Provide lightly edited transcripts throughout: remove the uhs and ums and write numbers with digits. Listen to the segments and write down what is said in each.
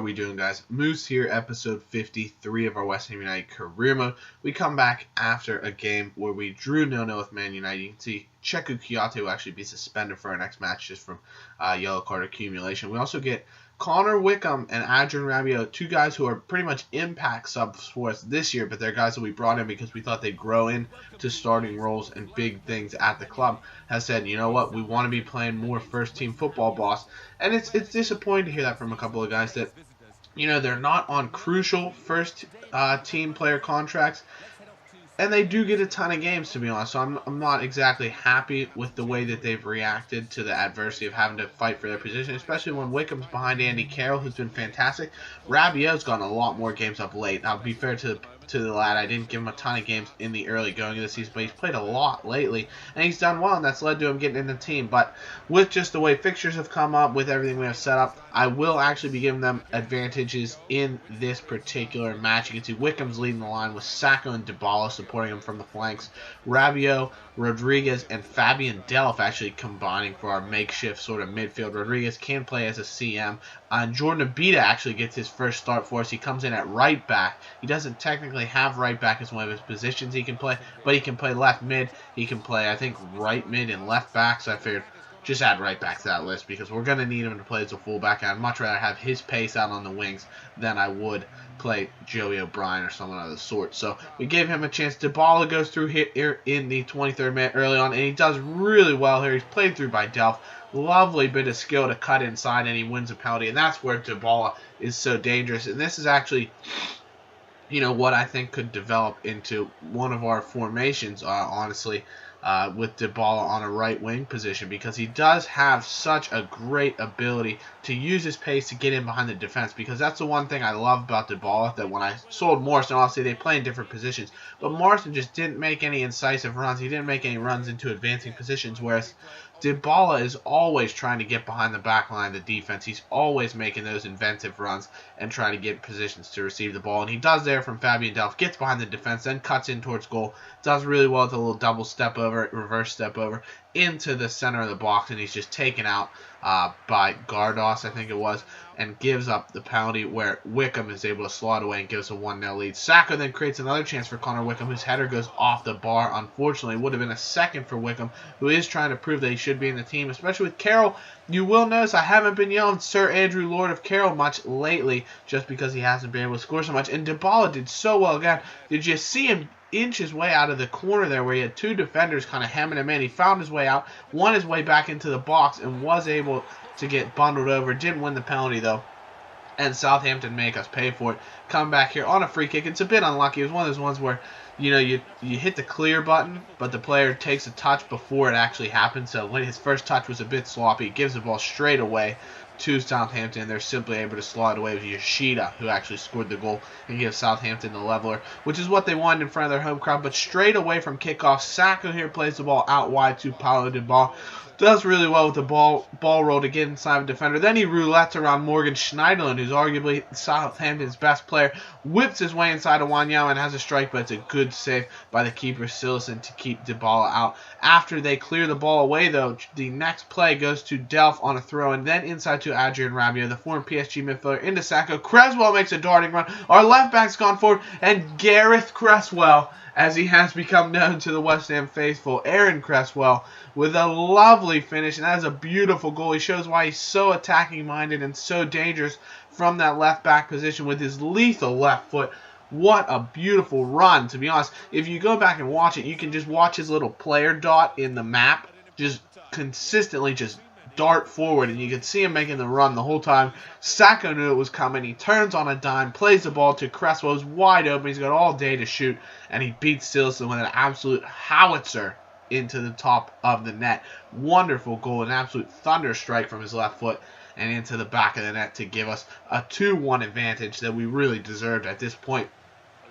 we doing, guys? Moose here, episode 53 of our West Ham United career mode. We come back after a game where we drew 0-0 with Man United. You can see Cheku Kiyate will actually be suspended for our next match just from yellow card accumulation. We also get Connor Wickham and Adrian Rabiot, two guys who are pretty much impact subs for us this year, but they're guys that we brought in because we thought they'd grow into starting roles and big things at the club. Has said, you know what, we want to be playing more first-team football, boss. And it's disappointing to hear that from a couple of guys that, you know, they're not on crucial first-team player contracts. And they do get a ton of games, to be honest. So I'm not exactly happy with the way that they've reacted to the adversity of having to fight for their position, especially when Wickham's behind Andy Carroll, who's been fantastic. Rabiot's gotten a lot more games up late. I'll be fair to the lad. I didn't give him a ton of games in the early going of the season, but he's played a lot lately, and he's done well, and that's led to him getting in the team. But with just the way fixtures have come up, with everything we have set up, I will actually be giving them advantages in this particular match. You can see Wickham's leading the line with Sacco and Dybala supporting him from the flanks. Rabiot, Rodriguez, and Fabian Delph actually combining for our makeshift sort of midfield. Rodriguez can play as a CM. And Jordan Abita actually gets his first start for us. He comes in at right back. He doesn't technically have right back as one of his positions he can play, but he can play left mid. He can play, I think, right mid and left back. So I figured just add right back to that list because we're going to need him to play as a fullback. I'd much rather have his pace out on the wings than I would play Joey O'Brien or someone of the sort. So we gave him a chance. Dybala goes through here in the 23rd minute early on, and he does really well here. He's played through by Delph. Lovely bit of skill to cut inside, and he wins a penalty, and that's where Dybala is so dangerous. And this is actually, you know, what I think could develop into one of our formations, honestly, with Dybala on a right wing position, because he does have such a great ability to use his pace to get in behind the defense, because that's the one thing I love about Dybala, that when I sold Morrison, obviously they play in different positions, but Morrison just didn't make any incisive runs. He didn't make any runs into advancing positions, whereas Dybala is always trying to get behind the back line of the defense. He's always making those inventive runs and trying to get positions to receive the ball. And he does there from Fabian Delph, gets behind the defense, then cuts in towards goal. Does really well with a little double step over, reverse step over, into the center of the box. And he's just taken out by Gardos, I think it was, and gives up the penalty where Wickham is able to slot away and gives a 1-0 lead. Sacco then creates another chance for Connor Wickham, whose header goes off the bar. Unfortunately, it would have been a second for Wickham, who is trying to prove that he should be in the team, especially with Carroll. You will notice I haven't been yelling Sir Andrew Lord of Carroll much lately, just because he hasn't been able to score so much. And Dybala did so well again. Did you see him inch his way out of the corner there where he had two defenders kind of hemming him in? He found his way out, won his way back into the box, and was able to get bundled over. Didn't win the penalty, though, and Southampton make us pay for it. Come back here on a free kick. It's a bit unlucky. It was one of those ones where, you know, you hit the clear button, but the player takes a touch before it actually happens. So when his first touch was a bit sloppy, he gives the ball straight away to Southampton. They're simply able to slot it away with Yoshida, who actually scored the goal and gives Southampton the leveler, which is what they wanted in front of their home crowd. But straight away from kickoff, Sacco here plays the ball out wide to Paulo Dybala. Does really well with the ball roll to get inside of the defender. Then he roulettes around Morgan Schneiderlin, who's arguably Southampton's best player. Whips his way inside of Wanyama and has a strike, but it's a good save by the keeper, Sillison, to keep Dybala out. After they clear the ball away, though, the next play goes to Delph on a throw, and then inside to Adrian Rabiot, the former PSG midfielder, into Sacco. Cresswell makes a darting run. Our left back's gone forward, and Gareth Cresswell, as he has become known to the West Ham faithful, Aaron Cresswell, with a lovely finish, and that is a beautiful goal. He shows why he's so attacking-minded and so dangerous from that left-back position with his lethal left foot. What a beautiful run, to be honest. If you go back and watch it, you can just watch his little player dot in the map just consistently just dart forward, and you can see him making the run the whole time. Sacco knew it was coming. He turns on a dime, plays the ball to Cresswell, who's wide open. He's got all day to shoot, and he beats Sillison with an absolute howitzer into the top of the net. Wonderful goal, an absolute thunder strike from his left foot and into the back of the net to give us a 2-1 advantage that we really deserved at this point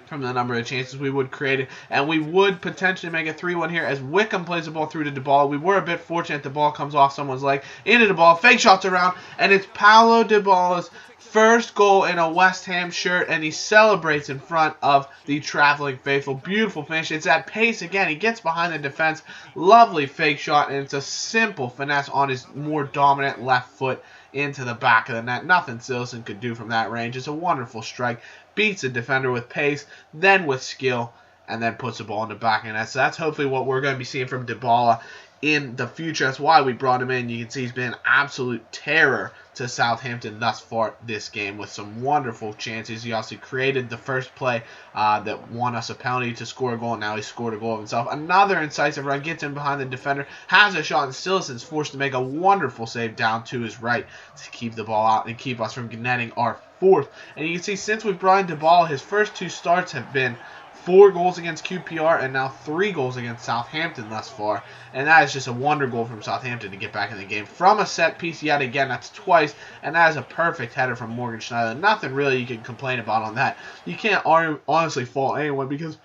from the number of chances we would create. And we would potentially make a 3-1 here as Wickham plays the ball through to Dybala. We were a bit fortunate the ball comes off someone's leg into Dybala. Fake shots around, and it's Paulo Dybala's first goal in a West Ham shirt, and he celebrates in front of the traveling faithful. Beautiful finish. It's at pace again. He gets behind the defense. Lovely fake shot, and it's a simple finesse on his more dominant left foot into the back of the net. Nothing Silson could do from that range. It's a wonderful strike. Beats a defender with pace, then with skill, and then puts the ball in the back of the net. So that's hopefully what we're going to be seeing from Dybala in the future. That's why we brought him in. You can see he's been an absolute terror to Southampton thus far this game with some wonderful chances. He also created the first play that won us a penalty to score a goal. Now he scored a goal himself. Another incisive run, gets in behind the defender, has a shot, and Silson's forced to make a wonderful save down to his right to keep the ball out and keep us from netting our fourth. And you can see since we've brought in Dybala, his first 2 starts have been 4 goals against QPR and now 3 goals against Southampton thus far. And that is just a wonder goal from Southampton to get back in the game. From a set piece yet again, that's twice. And that is a perfect header from Morgan Schneider. Nothing really you can complain about on that. You can't honestly fault anyone because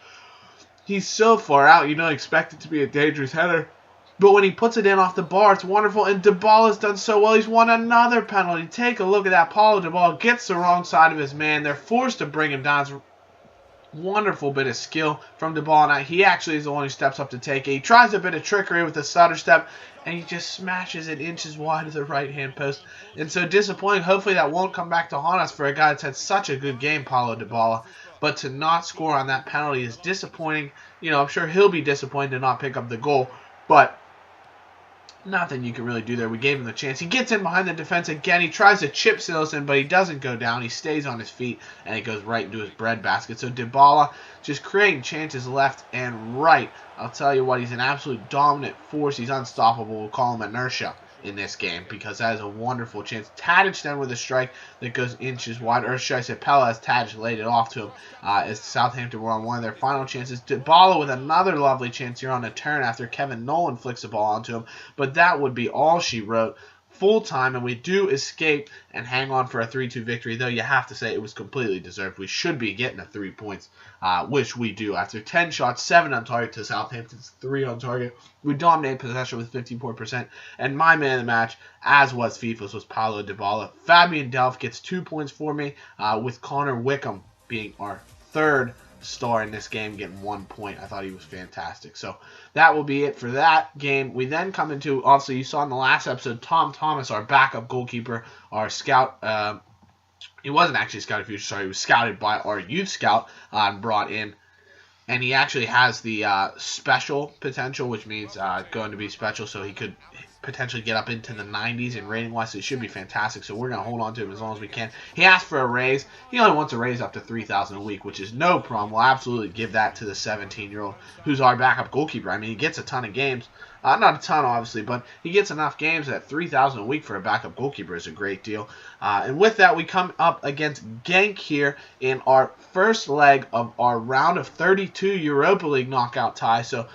he's so far out. You don't expect it to be a dangerous header. But when he puts it in off the bar, it's wonderful. And Dybala's done so well. He's won another penalty. Take a look at that. Paulo Dybala gets the wrong side of his man. They're forced to bring him down. It's wonderful bit of skill from Dybala. Now, he actually is the one who steps up to take it. He tries a bit of trickery with the stutter step, and he just smashes it inches wide of the right-hand post. And so disappointing. Hopefully that won't come back to haunt us for a guy that's had such a good game, Paulo Dybala. But to not score on that penalty is disappointing. You know, I'm sure he'll be disappointed to not pick up the goal, but nothing you can really do there. We gave him the chance. He gets in behind the defense again. He tries to chip Silson, but he doesn't go down. He stays on his feet, and it goes right into his breadbasket. So Dybala just creating chances left and right. I'll tell you what, he's an absolute dominant force. He's unstoppable. We'll call him inertia in this game because that is a wonderful chance. Tadic then with a strike that goes inches wide, or should I say Pella as Tadic laid it off to him as Southampton were on one of their final chances. Dybala with another lovely chance here on a turn after Kevin Nolan flicks the ball onto him, but that would be all she wrote. Full time, and we do escape and hang on for a 3-2 victory, though you have to say it was completely deserved. We should be getting 3 points, which we do. After 10 shots, 7 on target to Southampton's 3 on target. We dominate possession with 54%, and my man of the match, as was FIFA's, was Paulo Dybala. Fabian Delph gets 2 points for me, with Connor Wickham being our 3rd star in this game, getting 1 point. I thought he was fantastic. So that will be it for that game. We then come into, obviously you saw in the last episode, Tom Thomas, our backup goalkeeper, our scout. He wasn't actually scouted future, sorry. He was scouted by our youth scout and brought in. And he actually has the special potential, which means going to be special, so he could potentially get up into the 90s in rating-wise, so it should be fantastic. So we're going to hold on to him as long as we can. He asked for a raise. He only wants a raise up to $3,000 a week, which is no problem. We'll absolutely give that to the 17-year-old who's our backup goalkeeper. I mean, he gets a ton of games. Not a ton, obviously, but he gets enough games that $3,000 a week for a backup goalkeeper is a great deal. And with that, we come up against Genk here in our first leg of our round of 32 Europa League knockout tie. So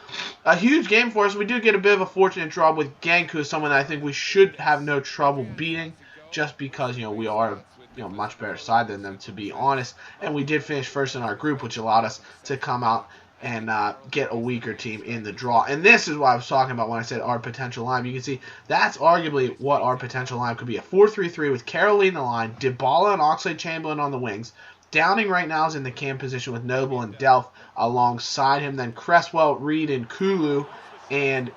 a huge game for us. We do get a bit of a fortunate draw with Genk, who is someone that I think we should have no trouble beating, just because we are much better side than them, to be honest. And we did finish first in our group, which allowed us to come out and get a weaker team in the draw. And this is what I was talking about when I said our potential line. You can see that's arguably what our potential line could be. A 4-3-3 with Caroline in the line, Dybala and Oxlade-Chamberlain on the wings. Downing right now is in the cam position with Noble and Delph alongside him. Then Cresswell, Reed, and Kulu, and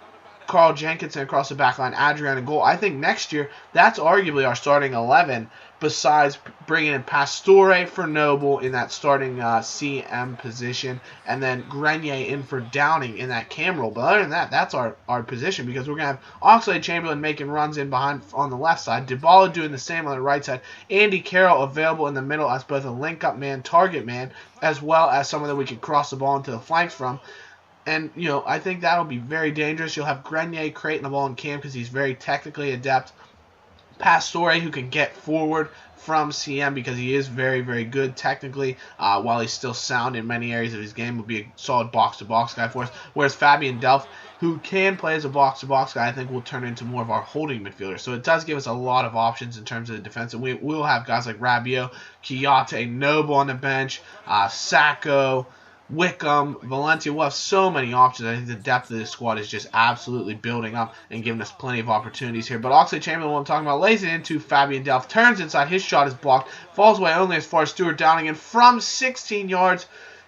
Carl Jenkinson across the back line, Adrian in goal. I think next year, that's arguably our starting 11, besides bringing in Pastore for Noble in that starting CM position, and then Grenier in for Downing in that cam role. But other than that, that's our position, because we're going to have Oxlade-Chamberlain making runs in behind on the left side, Dybala doing the same on the right side, Andy Carroll available in the middle as both a link-up man, target man, as well as someone that we can cross the ball into the flanks from. And, I think that'll be very dangerous. You'll have Grenier creating the ball in cam because he's very technically adept. Pastore, who can get forward from CM because he is very, very good technically, while he's still sound in many areas of his game, will be a solid box-to-box guy for us. Whereas Fabian Delph, who can play as a box-to-box guy, I think will turn into more of our holding midfielder. So it does give us a lot of options in terms of the defense. And we'll have guys like Rabiot, Kiyate, Noble on the bench, Sacco, Wickham, Valencia. We'll have so many options. I think the depth of this squad is just absolutely building up and giving us plenty of opportunities here. But Oxlade-Chamberlain, what I'm talking about, lays it into Fabian Delph, turns inside, his shot is blocked, falls away only as far as Stuart Downing, and from 16 yards,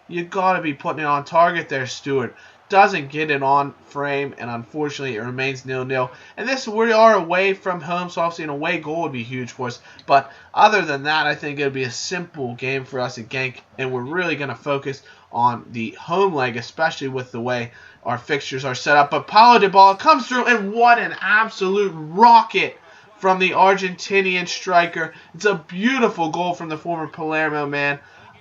you got to be putting it on target there, Stuart. doesn't get it on frame, and unfortunately it remains 0-0. And we are away from home, so obviously an away goal would be huge for us. But other than that, I think it would be a simple game for us at Genk, and we're really going to focus on the home leg, especially with the way our fixtures are set up. But Paulo Dybala comes through, and what an absolute rocket from the Argentinian striker. It's a beautiful goal from the former Palermo man.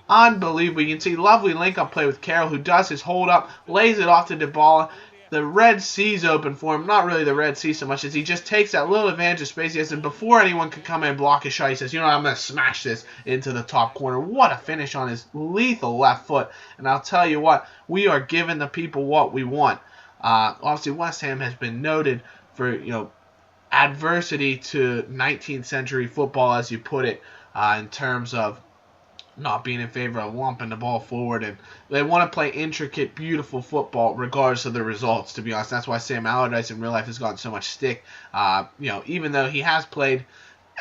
Unbelievable. You can see lovely link-up play with Carroll, who does his hold-up, lays it off to Dybala. The Red Sea's open for him. Not really the Red Sea so much as he just takes that little advantage of space he has, and before anyone can come in and block his shot, he says, you know, I'm going to smash this into the top corner. What a finish on his lethal left foot. And I'll tell you what, we are giving the people what we want. Obviously, West Ham has been noted for, adversity to 19th century football, as you put it, in terms of not being in favor of lumping the ball forward, and they want to play intricate, beautiful football regardless of the results, to be honest. That's why Sam Allardyce in real life has gotten so much stick, even though he has played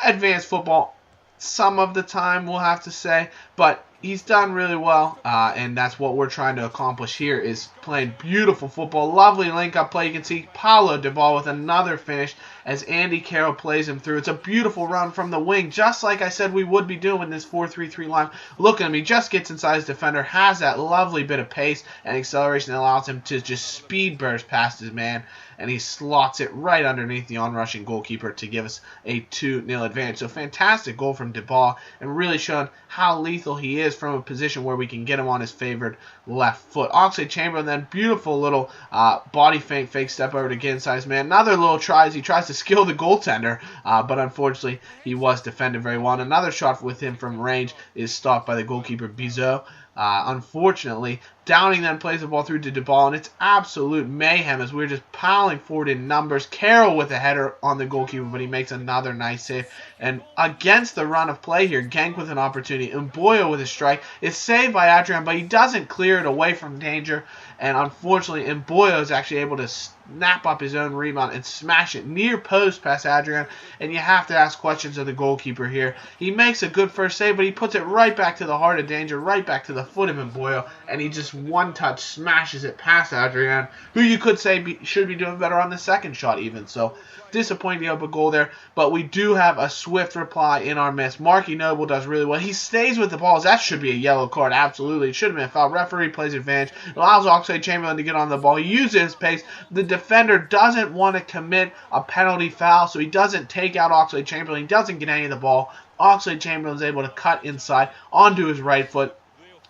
advanced football some of the time, we'll have to say, but he's done really well, and that's what we're trying to accomplish here, is playing beautiful football. Lovely link-up play. You can see Paulo Dybala with another finish as Andy Carroll plays him through. It's a beautiful run from the wing, just like I said we would be doing in this 4-3-3 line. Look at him. He just gets inside his defender, has that lovely bit of pace and acceleration that allows him to just speed burst past his man, and he slots it right underneath the onrushing goalkeeper to give us a 2-0 advantage. So fantastic goal from Dybala, and really showing how lethal he is from a position where we can get him on his favored left foot. Oxlade-Chamberlain then, beautiful little body fake step over to get inside his man. Another little try as he tries to skill the goaltender, but unfortunately he was defended very well. And another shot with him from range is stopped by the goalkeeper Bizot. Unfortunately, Downing then plays the ball through to Dybala, and it's absolute mayhem as we're just piling forward in numbers. Carroll with a header on the goalkeeper, but he makes another nice save. And against the run of play here, Genk with an opportunity. Mboyo with a strike. It's saved by Adrian, but he doesn't clear it away from danger. And unfortunately, Mboyo is actually able to snap up his own rebound and smash it near post past Adrian. And you have to ask questions of the goalkeeper here. He makes a good first save, but he puts it right back to the heart of danger, right back to the foot of Mboyo, and he just one-touch smashes it past Adrian, who you could say should be doing better on the second shot even. So disappointing open goal there, but we do have a swift reply in our midst. Marky Noble does really well. He stays with the balls. That should be a yellow card, absolutely. It should have been a foul. Referee plays advantage. Allows Oxlade-Chamberlain to get on the ball. He uses his pace. The defender doesn't want to commit a penalty foul, so he doesn't take out Oxlade-Chamberlain. He doesn't get any of the ball. Oxlade-Chamberlain is able to cut inside onto his right foot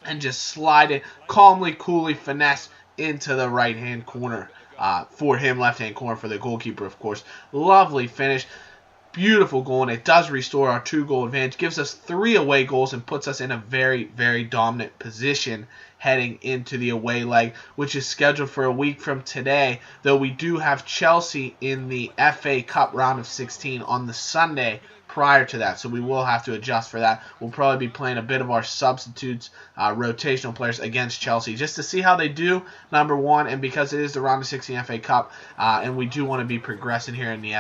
and just slide it calmly, coolly, finesse into the right-hand corner. For him, left-hand corner for the goalkeeper, of course. Lovely finish. Beautiful goal, and it does restore our 2-goal advantage. Gives us 3 away goals and puts us in a very, very dominant position heading into the away leg, which is scheduled for a week from today, though we do have Chelsea in the FA Cup round of 16 on the Sunday prior to that, so we will have to adjust for that. We'll probably be playing a bit of our substitutes, rotational players against Chelsea, just to see how they do, number one, and because it is the round of 16 FA Cup, and we do want to be progressing here in the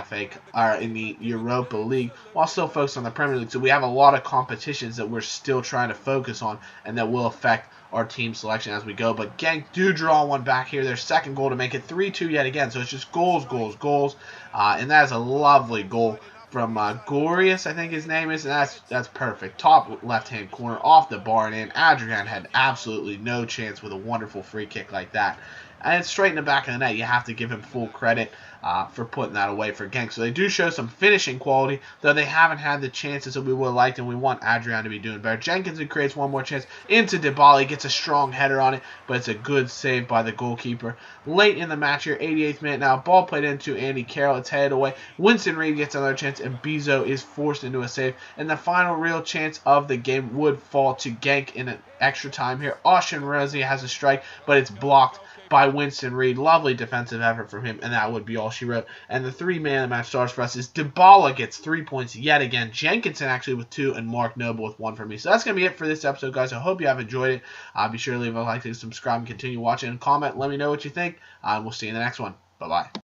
in the Europa League, while still focused on the Premier League. So we have a lot of competitions that we're still trying to focus on, and that will affect our team selection as we go. But Genk do draw one back here, their second goal to make it 3-2 yet again. So it's just goals, and that is a lovely goal from Gorius, I think his name is, and that's perfect. Top left-hand corner, off the bar and in. Adrian had absolutely no chance with a wonderful free kick like that. And it's straight in the back of the net. You have to give him full credit for putting that away for Genk. So they do show some finishing quality, though they haven't had the chances that we would have liked, and we want Adrian to be doing better. Jenkinson creates one more chance into Dybala. He gets a strong header on it, but it's a good save by the goalkeeper. Late in the match here, 88th minute now, ball played into Andy Carroll. It's headed away. Winston Reid gets another chance, and Bizot is forced into a save. And the final real chance of the game would fall to Genk in an extra time here. Ocean Rosie has a strike, but it's blocked by Winston Reid. Lovely defensive effort from him, and that would be all she wrote. And the 3-man of the match stars for us is Dybala gets 3 points yet again. Jenkinson actually with 2, and Mark Noble with 1 for me. So that's going to be it for this episode, guys. I hope you have enjoyed it. Be sure to leave a like, subscribe, and continue watching, and comment. Let me know what you think. We'll see you in the next one. Bye-bye.